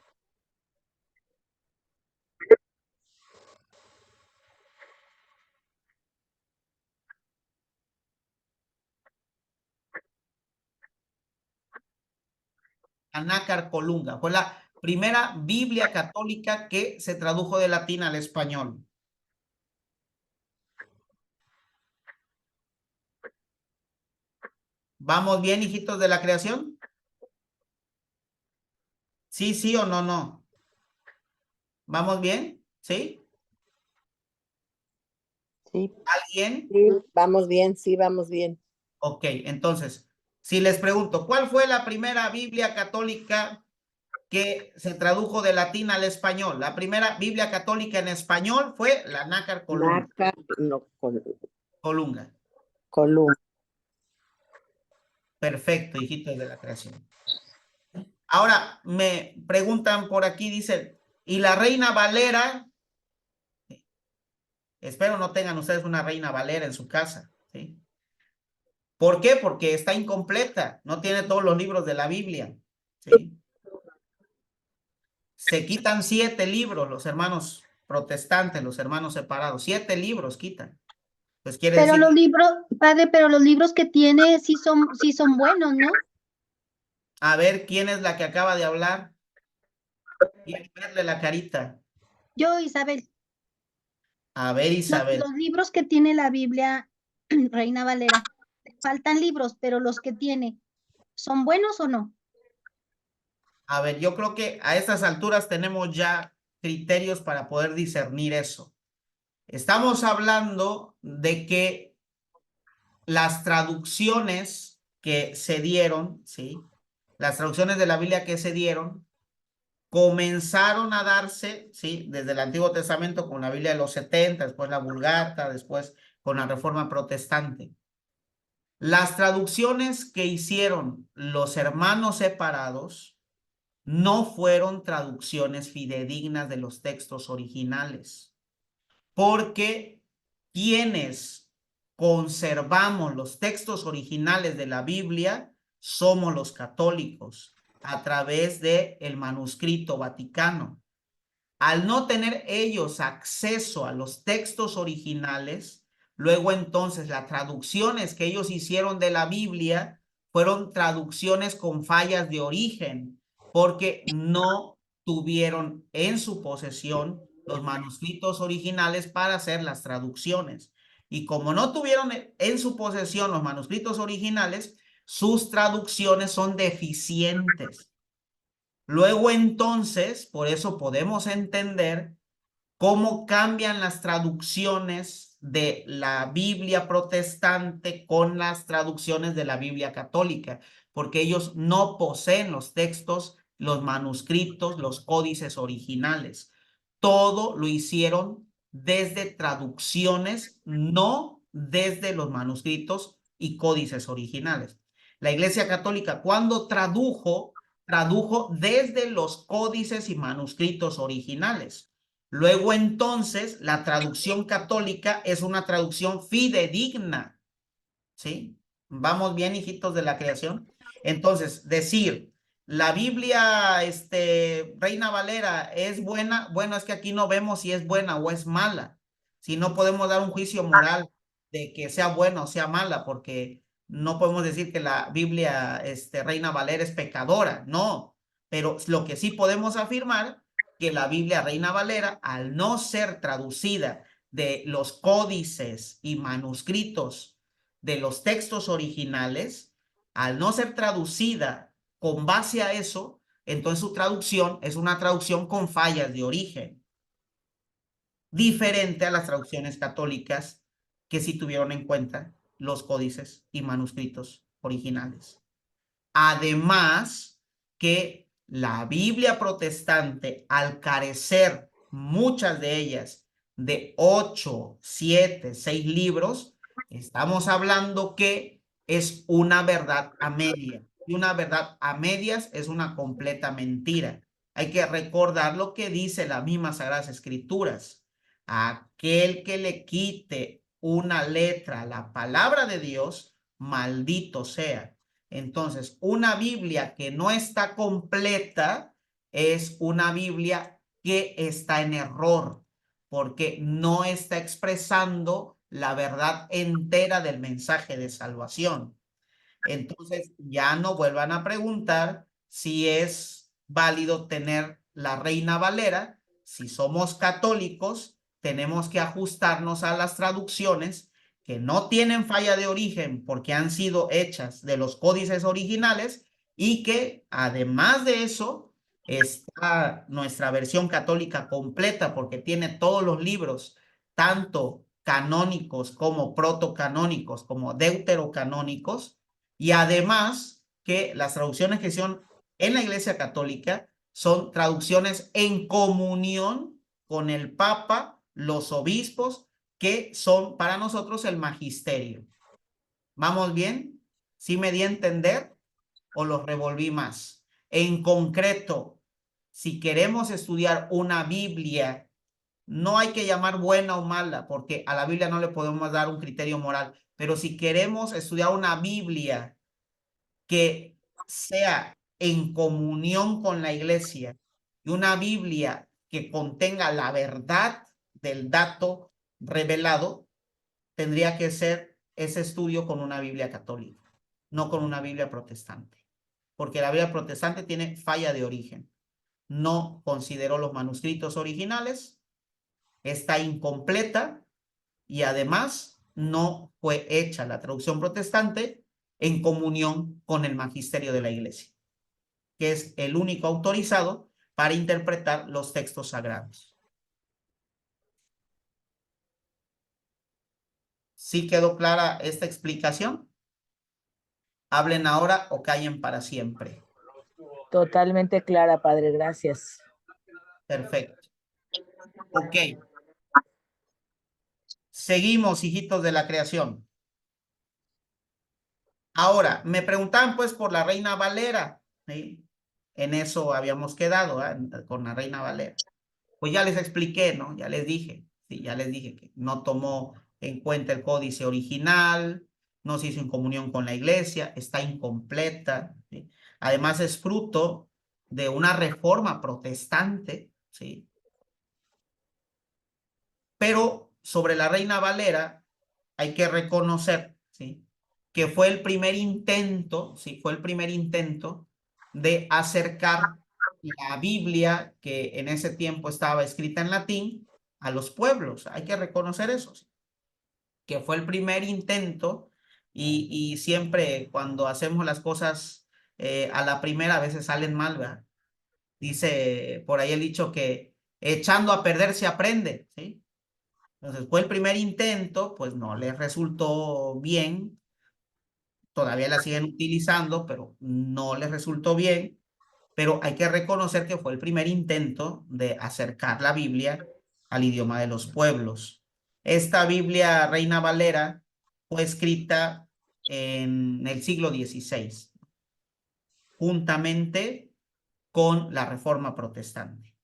Nácar Colunga. Fue la primera Biblia católica que se tradujo de latín al español. ¿Vamos bien, hijitos de la creación? Sí, sí o no, no. ¿Vamos bien? ¿Sí? Sí. ¿Alguien? Sí, vamos bien, sí, vamos bien. Ok, entonces, si les pregunto, ¿cuál fue la primera Biblia católica que se tradujo de latín al español? La primera Biblia católica en español fue la Nácar Colunga. Nácar, no, Colunga. Colunga. Perfecto, hijitos de la creación. Ahora me preguntan por aquí, dicen, ¿y la Reina Valera? Espero no tengan ustedes una Reina Valera en su casa, ¿sí? ¿Por qué? Porque está incompleta, no tiene todos los libros de la Biblia, ¿sí? Se quitan 7 libros los hermanos protestantes, los hermanos separados, 7 libros quitan. Pues quiere Pero decir, los libros, padre, pero los libros que tiene sí son buenos, ¿no? a ver, ¿quién es la que acaba de hablar? Quiero verle la carita. Yo, Isabel, A ver, Isabel. los libros que tiene la Biblia, Reina Valera, faltan libros, pero los que tiene, ¿son buenos o no? A ver, yo creo que a estas alturas tenemos ya criterios para poder discernir eso. Estamos hablando de que las traducciones que se dieron, ¿sí? Las traducciones de la Biblia que se dieron comenzaron a darse, ¿sí? Desde el Antiguo Testamento con la Biblia de los 70, después la Vulgata, después con la Reforma Protestante. Las traducciones que hicieron los hermanos separados no fueron traducciones fidedignas de los textos originales. porque quienes conservamos los textos originales de la Biblia somos los católicos a través del manuscrito vaticano. Al no tener ellos acceso a los textos originales, luego entonces las traducciones que ellos hicieron de la Biblia fueron traducciones con fallas de origen, porque no tuvieron en su posesión los manuscritos originales para hacer las traducciones. Y como no tuvieron en su posesión los manuscritos originales, sus traducciones son deficientes. Luego entonces, por eso podemos entender cómo cambian las traducciones de la Biblia protestante con las traducciones de la Biblia católica, porque ellos no poseen los textos, los manuscritos, los códices originales. Todo lo hicieron desde traducciones, no desde los manuscritos y códices originales. La Iglesia Católica, cuando tradujo desde los códices y manuscritos originales. Luego entonces la traducción católica es una traducción fidedigna, ¿sí? ¿Vamos bien, hijitos de la creación? Entonces, decir, la Biblia, Reina Valera, ¿es buena? Bueno, es que aquí no vemos si es buena o es mala. Si no podemos dar un juicio moral de que sea buena o sea mala, porque no podemos decir que la Biblia, Reina Valera es pecadora, no. Pero lo que sí podemos afirmar que la Biblia Reina Valera, al no ser traducida de los códices y manuscritos de los textos originales, al no ser traducida con base a eso, entonces su traducción es una traducción con fallas de origen, diferente a las traducciones católicas que sí tuvieron en cuenta los códices y manuscritos originales. Además que la Biblia protestante, al carecer muchas de ellas de 8, 7, 6 libros, estamos hablando que es una verdad a medias. Y una verdad a medias es una completa mentira. Hay que recordar lo que dice la misma Sagradas Escrituras. Aquel que le quite una letra a la palabra de Dios, maldito sea. Entonces, una Biblia que no está completa es una Biblia que está en error, porque no está expresando la verdad entera del mensaje de salvación. Entonces, ya no vuelvan a preguntar si es válido tener la Reina Valera. Si somos católicos, tenemos que ajustarnos a las traducciones que no tienen falla de origen porque han sido hechas de los códices originales y que además de eso está nuestra versión católica completa porque tiene todos los libros, tanto canónicos como protocanónicos, como deuterocanónicos, y además que las traducciones que son en la Iglesia Católica son traducciones en comunión con el Papa, los obispos, que son para nosotros el magisterio. ¿Vamos bien? ¿Sí me di a entender o los revolví más? En concreto, si queremos estudiar una Biblia, no hay que llamar buena o mala, porque a la Biblia no le podemos dar un criterio moral, pero si queremos estudiar una Biblia que sea en comunión con la iglesia y una Biblia que contenga la verdad del dato revelado, tendría que ser ese estudio con una Biblia católica, no con una Biblia protestante, porque la Biblia protestante tiene falla de origen. No consideró los manuscritos originales, está incompleta y además no fue hecha la traducción protestante en comunión con el magisterio de la iglesia, que es el único autorizado para interpretar los textos sagrados. ¿Sí quedó clara esta explicación? Hablen ahora o callen para siempre. Totalmente clara, padre, gracias. Perfecto. Ok. Seguimos, hijitos de la creación. Ahora, me preguntaban pues por la Reina Valera, ¿sí? En eso habíamos quedado, ¿eh? Con la Reina Valera. Pues ya les expliqué, ¿no? Ya les dije. Sí, ya les dije que no tomó en cuenta el códice original, no se hizo en comunión con la iglesia, está incompleta, ¿sí? Además es fruto de una reforma protestante, ¿sí? Pero sobre la Reina Valera hay que reconocer, ¿sí?, que fue el primer intento, ¿sí?, fue el primer intento de acercar la Biblia, que en ese tiempo estaba escrita en latín, a los pueblos. Hay que reconocer eso, ¿sí?, que fue el primer intento, y siempre cuando hacemos las cosas a la primera a veces salen mal, ¿verdad? Dice por ahí el dicho que echando a perder se aprende, ¿sí? Entonces fue el primer intento, pues no les resultó bien, todavía la siguen utilizando, pero no les resultó bien, pero hay que reconocer que fue el primer intento de acercar la Biblia al idioma de los pueblos. Esta Biblia Reina Valera fue escrita en el siglo XVI, juntamente con la Reforma Protestante.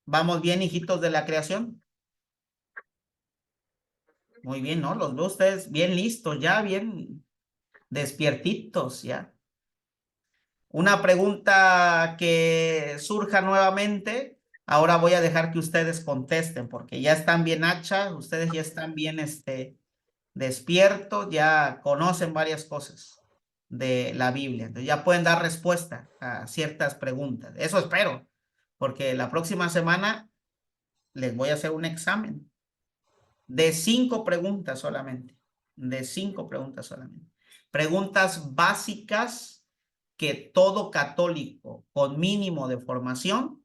¿Vamos bien, hijitos de la creación? Muy bien, ¿no? Los veo ustedes bien listos, ya bien despiertitos, ya. Una pregunta que surja nuevamente, ahora voy a dejar que ustedes contesten, porque ya están bien hachas, ustedes ya están bien despiertos, ya conocen varias cosas de la Biblia, entonces ya pueden dar respuesta a ciertas preguntas. Eso espero, porque la próxima semana les voy a hacer un examen de 5 preguntas solamente, de 5 preguntas solamente. Preguntas básicas que todo católico con mínimo de formación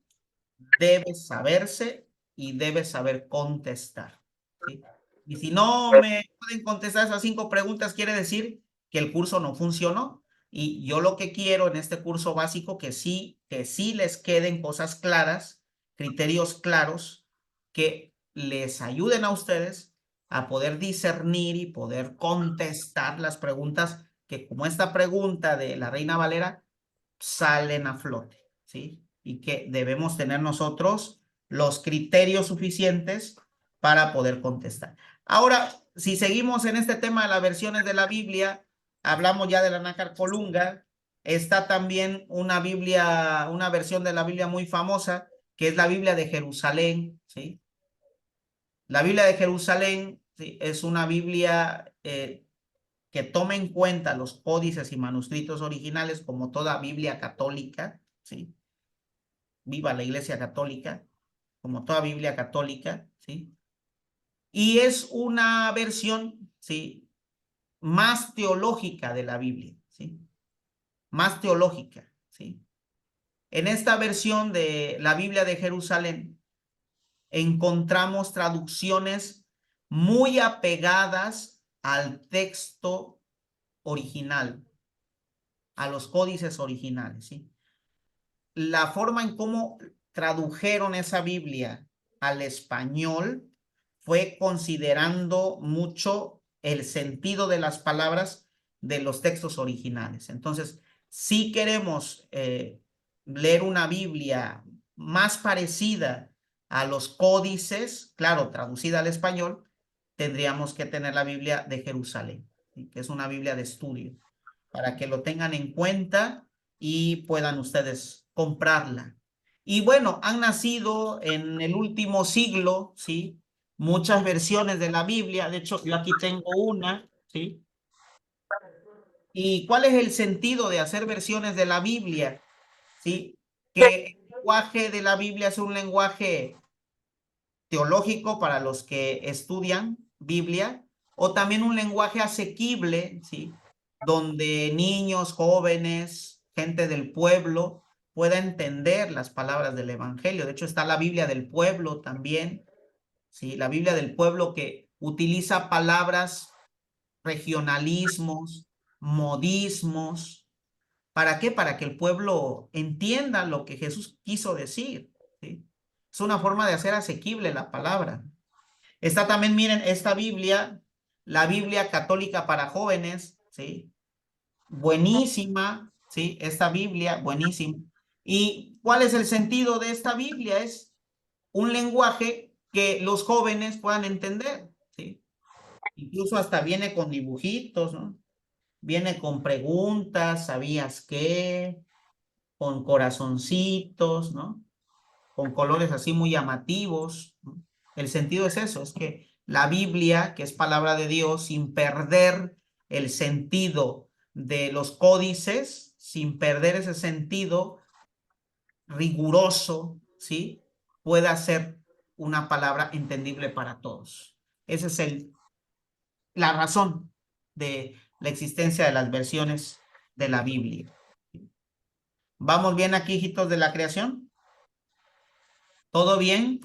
debe saberse y debe saber contestar, ¿sí? Y si no me pueden contestar esas 5 preguntas, quiere decir que el curso no funcionó. Y yo lo que quiero en este curso básico, que sí les queden cosas claras, criterios claros, que les ayuden a ustedes a poder discernir y poder contestar las preguntas que, como esta pregunta de la Reina Valera, salen a flote, ¿sí? Y que debemos tener nosotros los criterios suficientes para poder contestar. Ahora, si seguimos en este tema de las versiones de la Biblia, hablamos ya de la Nácar Colunga, está también una Biblia, una versión de la Biblia muy famosa, que es la Biblia de Jerusalén, ¿sí? La Biblia de Jerusalén, ¿sí?, es una Biblia que toma en cuenta los códices y manuscritos originales, como toda Biblia católica, ¿sí? Viva la Iglesia Católica, como toda Biblia católica, ¿sí? Y es una versión, ¿sí?, más teológica de la Biblia, ¿sí? Más teológica, ¿sí? En esta versión de la Biblia de Jerusalén encontramos traducciones muy apegadas al texto original, a los códices originales, ¿sí? La forma en cómo tradujeron esa Biblia al español fue considerando mucho el sentido de las palabras de los textos originales. Entonces, si queremos leer una Biblia más parecida a los códices, claro, traducida al español, tendríamos que tener la Biblia de Jerusalén, ¿sí?, que es una Biblia de estudio, para que lo tengan en cuenta y puedan ustedes comprarla. Y bueno, han nacido en el último siglo, ¿sí?, muchas versiones de la Biblia. De hecho, yo aquí tengo una, ¿sí? ¿Y cuál es el sentido de hacer versiones de la Biblia? ¿Sí? Que el lenguaje de la Biblia es un lenguaje teológico para los que estudian Biblia, o también un lenguaje asequible, ¿sí?, donde niños, jóvenes, gente del pueblo pueda entender las palabras del Evangelio. De hecho, está la Biblia del pueblo también, ¿sí? La Biblia del pueblo, que utiliza palabras, regionalismos, modismos. ¿Para qué? Para que el pueblo entienda lo que Jesús quiso decir, ¿sí? Es una forma de hacer asequible la palabra. Está también, miren, esta Biblia, la Biblia católica para jóvenes, ¿sí? Buenísima, ¿sí? Esta Biblia, buenísima. ¿Y cuál es el sentido de esta Biblia? Es un lenguaje que los jóvenes puedan entender, ¿sí? Incluso hasta viene con dibujitos, ¿no? Viene con preguntas, ¿sabías qué? Con corazoncitos, ¿no? Con colores así muy llamativos, ¿no? El sentido es eso, es que la Biblia, que es palabra de Dios, sin perder el sentido de los códices, sin perder ese sentido riguroso, ¿sí? Pueda ser una palabra entendible para todos. Esa es la razón de la existencia de las versiones de la Biblia. ¿Vamos bien aquí, hijitos de la creación? ¿Todo bien?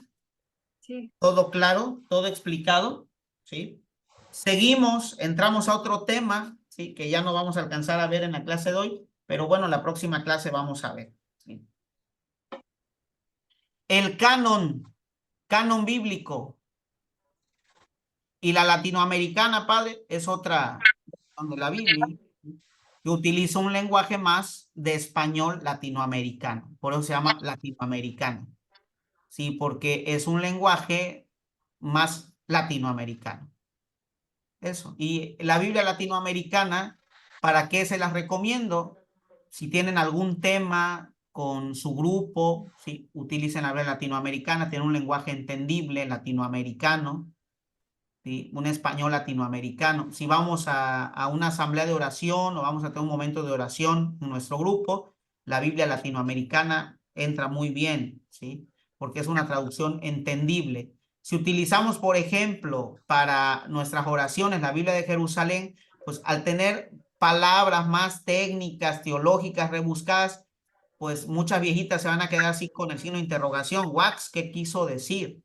Sí. ¿Todo claro? ¿Todo explicado? ¿Sí? Seguimos, entramos a otro tema, ¿sí? Que ya no vamos a alcanzar a ver en la clase de hoy, pero bueno, la próxima clase vamos a ver, ¿sí? El canon bíblico y la latinoamericana, padre, es otra de la Biblia, que utiliza un lenguaje más de español latinoamericano, por eso se llama latinoamericano, ¿sí? Porque es un lenguaje más latinoamericano. Eso. Y la Biblia latinoamericana, ¿para qué se las recomiendo? Si tienen algún tema con su grupo, ¿sí? Utilicen la Biblia latinoamericana, tiene un lenguaje entendible latinoamericano, ¿sí? Un español latinoamericano. Si vamos a una asamblea de oración o vamos a tener un momento de oración en nuestro grupo, la Biblia latinoamericana entra muy bien, ¿sí? Porque es una traducción entendible. Si utilizamos, por ejemplo, para nuestras oraciones la Biblia de Jerusalén, pues al tener palabras más técnicas, teológicas, rebuscadas, pues muchas viejitas se van a quedar así con el signo de interrogación. ¿Wax? ¿Qué quiso decir?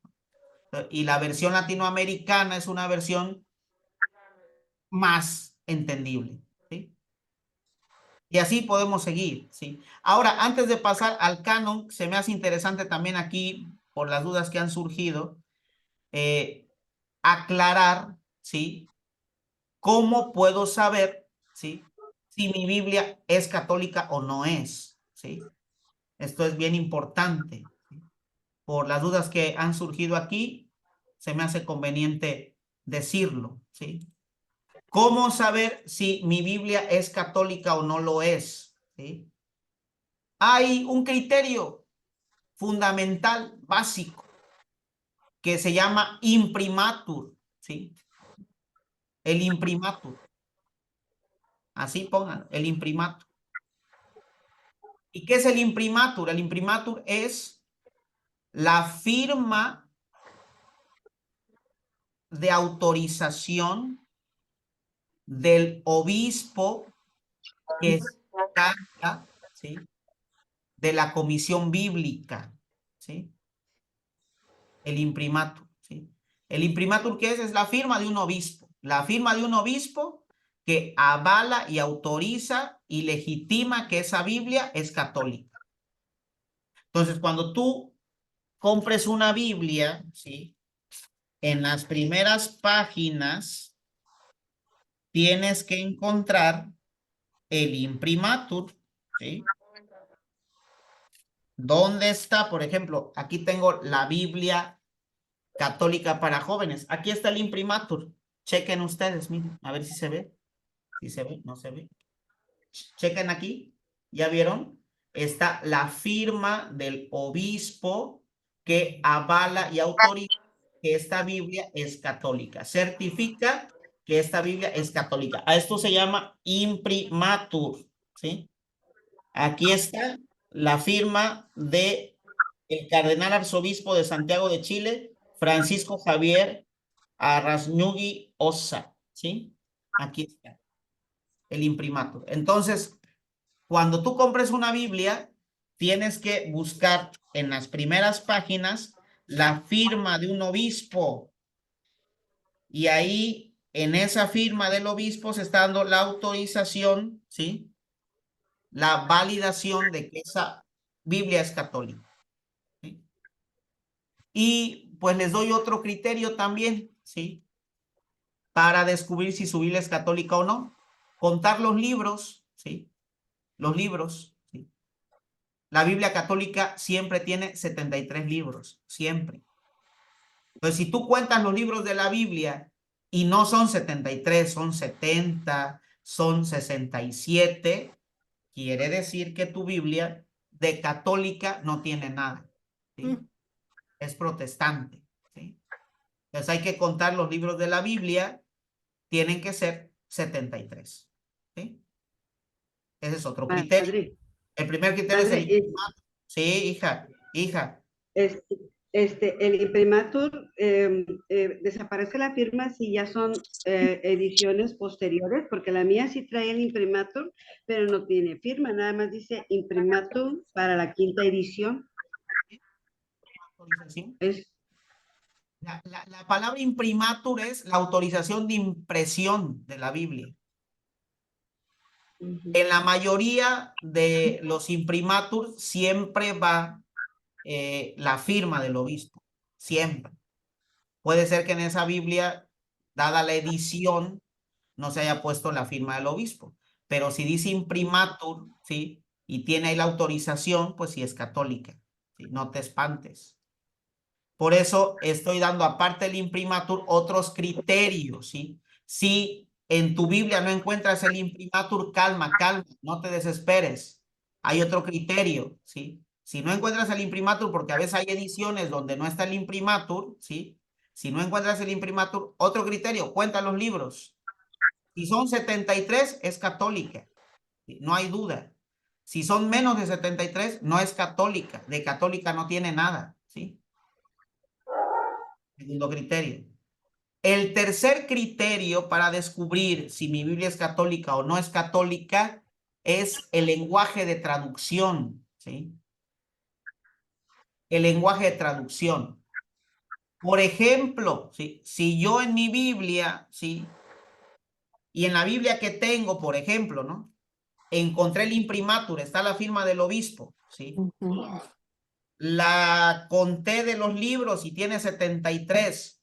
Y la versión latinoamericana es una versión más entendible, ¿sí? Y así podemos seguir, ¿sí? Ahora, antes de pasar al canon, se me hace interesante también aquí, por las dudas que han surgido, aclarar, ¿sí? ¿Cómo puedo saber, ¿sí? Si mi Biblia es católica o no es, ¿sí? Esto es bien importante, ¿sí? Por las dudas que han surgido aquí, se me hace conveniente decirlo, ¿sí? ¿Cómo saber si mi Biblia es católica o no lo es? ¿Sí? Hay un criterio fundamental, básico, que se llama imprimatur, ¿sí? El imprimatur. Así pongan, el imprimatur. ¿Y qué es el imprimatur? El imprimatur es la firma de autorización del obispo que está, ¿sí? De la comisión bíblica, ¿sí? El imprimatur, ¿sí? El imprimatur, ¿qué es? Es la firma de un obispo. La firma de un obispo que avala y autoriza y legitima que esa Biblia es católica. Entonces, cuando tú compres una Biblia, ¿sí? En las primeras páginas tienes que encontrar el imprimatur, ¿sí? ¿Dónde está? Por ejemplo, aquí tengo la Biblia católica para jóvenes. Aquí está el imprimatur. Chequen ustedes, miren, a ver si se ve. Si se ve, no se ve. Chequen aquí. ¿Ya vieron? Está la firma del obispo que avala y autoriza que esta Biblia es católica. Certifica que esta Biblia es católica. A esto se llama imprimatur, ¿sí? Aquí está la firma de el cardenal arzobispo de Santiago de Chile, Francisco Javier Arrasñugui Ossa, ¿sí? Aquí está el imprimatur. Entonces, cuando tú compres una Biblia, tienes que buscar en las primeras páginas la firma de un obispo y ahí en esa firma del obispo se está dando la autorización, ¿sí? La validación de que esa Biblia es católica, ¿sí? Y pues les doy otro criterio también, ¿sí? Para descubrir si su Biblia es católica o no. Contar los libros, ¿sí? Los libros, ¿sí? La Biblia católica siempre tiene 73 libros, siempre. Entonces, si tú cuentas los libros de la Biblia y no son 73, son 70, son 67, quiere decir que tu Biblia de católica no tiene nada, ¿sí? Es protestante, ¿sí? Entonces hay que contar los libros de la Biblia, tienen que ser 73, ¿sí? Ese es otro criterio. Padre, El primer criterio es el padre, imprimatur. Sí, hija. el imprimatur, desaparece la firma si ya son ediciones posteriores, porque la mía sí trae el imprimatur, pero no tiene firma, nada más dice imprimatur para la 5ª edición. Autorización. Es, La palabra imprimatur es la autorización de impresión de la Biblia. En la mayoría de los imprimatur siempre va la firma del obispo, siempre. Puede ser que en esa Biblia, dada la edición, no se haya puesto la firma del obispo, pero si dice imprimatur, ¿sí? Y tiene ahí la autorización, pues sí es católica, ¿sí? No te espantes. Por eso estoy dando, aparte del imprimatur, otros criterios, ¿sí? Si en tu Biblia no encuentras el imprimatur, calma, no te desesperes. Hay otro criterio, ¿sí? Si no encuentras el imprimatur, porque a veces hay ediciones donde no está el imprimatur, ¿sí? Si no encuentras el imprimatur, otro criterio, cuenta los libros. Si son 73, es católica, ¿sí? No hay duda. Si son menos de 73, no es católica. De católica no tiene nada, ¿sí? Segundo criterio. El tercer criterio para descubrir si mi Biblia es católica o no es católica es el lenguaje de traducción, ¿sí? El lenguaje de traducción. Por ejemplo, ¿sí? Si yo en mi Biblia, ¿sí? Y en la Biblia que tengo, por ejemplo, ¿no? Encontré el imprimatur, está la firma del obispo, ¿sí? La conté de los libros y tiene 73.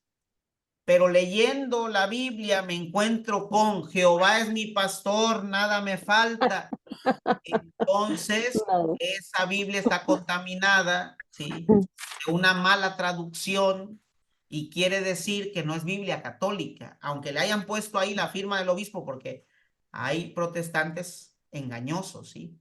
Pero leyendo la Biblia me encuentro con Jehová es mi pastor, nada me falta. Entonces, esa Biblia está contaminada, ¿sí? De una mala traducción y quiere decir que no es Biblia católica, aunque le hayan puesto ahí la firma del obispo, porque hay protestantes engañosos, ¿sí?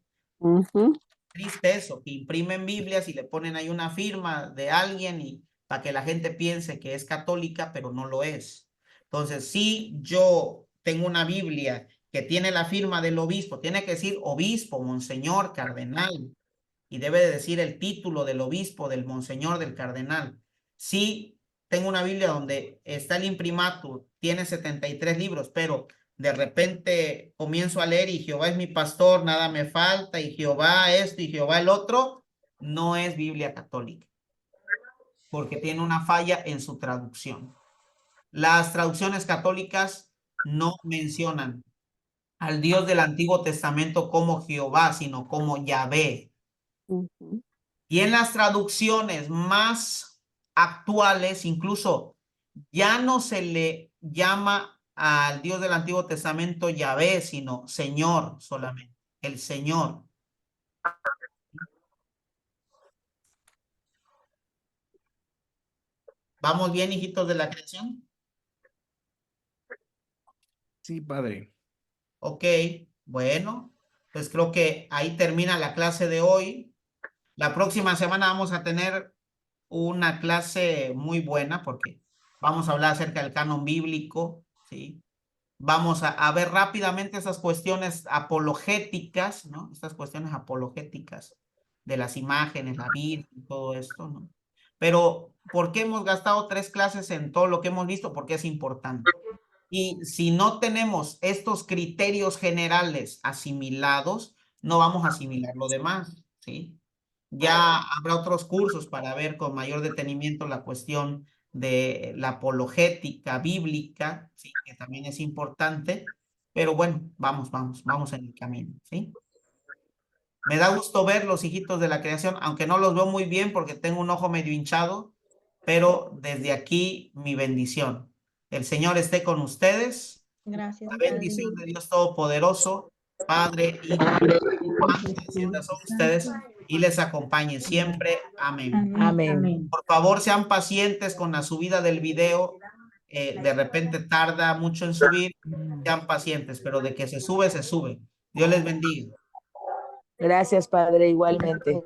Triste eso, que imprimen Biblias y le ponen ahí una firma de alguien y para que la gente piense que es católica, pero no lo es. Entonces, si yo tengo una Biblia que tiene la firma del obispo, tiene que decir obispo, monseñor, cardenal, y debe de decir el título del obispo, del monseñor, del cardenal. Si tengo una Biblia donde está el imprimatur, tiene 73 libros, pero de repente comienzo a leer y Jehová es mi pastor, nada me falta, y Jehová esto y Jehová el otro, no es Biblia católica, porque tiene una falla en su traducción. Las traducciones católicas no mencionan al Dios del Antiguo Testamento como Jehová, sino como Yahvé. Y en las traducciones más actuales, incluso ya no se le llama al Dios del Antiguo Testamento Yahvé, sino Señor solamente, el Señor. ¿Vamos bien, hijitos de la creación? Sí, padre. Ok, bueno, pues creo que ahí termina la clase de hoy. La próxima semana vamos a tener una clase muy buena porque vamos a hablar acerca del canon bíblico, ¿sí? Vamos a ver rápidamente esas cuestiones apologéticas, ¿no? Estas cuestiones apologéticas de las imágenes, la Virgen, todo esto, ¿no? Pero, ¿por qué hemos gastado 3 clases en todo lo que hemos visto? Porque es importante. Y si no tenemos estos criterios generales asimilados, no vamos a asimilar lo demás, ¿sí? Ya habrá otros cursos para ver con mayor detenimiento la cuestión de la apologética bíblica, ¿sí? Que también es importante, pero bueno, vamos en el camino, ¿sí? Me da gusto ver los hijitos de la creación, aunque no los veo muy bien porque tengo un ojo medio hinchado, pero desde aquí mi bendición. El Señor esté con ustedes. Gracias, La Padre. bendición de Dios Todopoderoso, Padre, Hijo, Santo, descienda sobre ustedes y les acompañe siempre. Amén. Amén. Por favor, sean pacientes con la subida del video. De repente tarda mucho en subir. Sean pacientes, pero de que se sube, se sube. Dios les bendiga. Gracias, Padre, igualmente.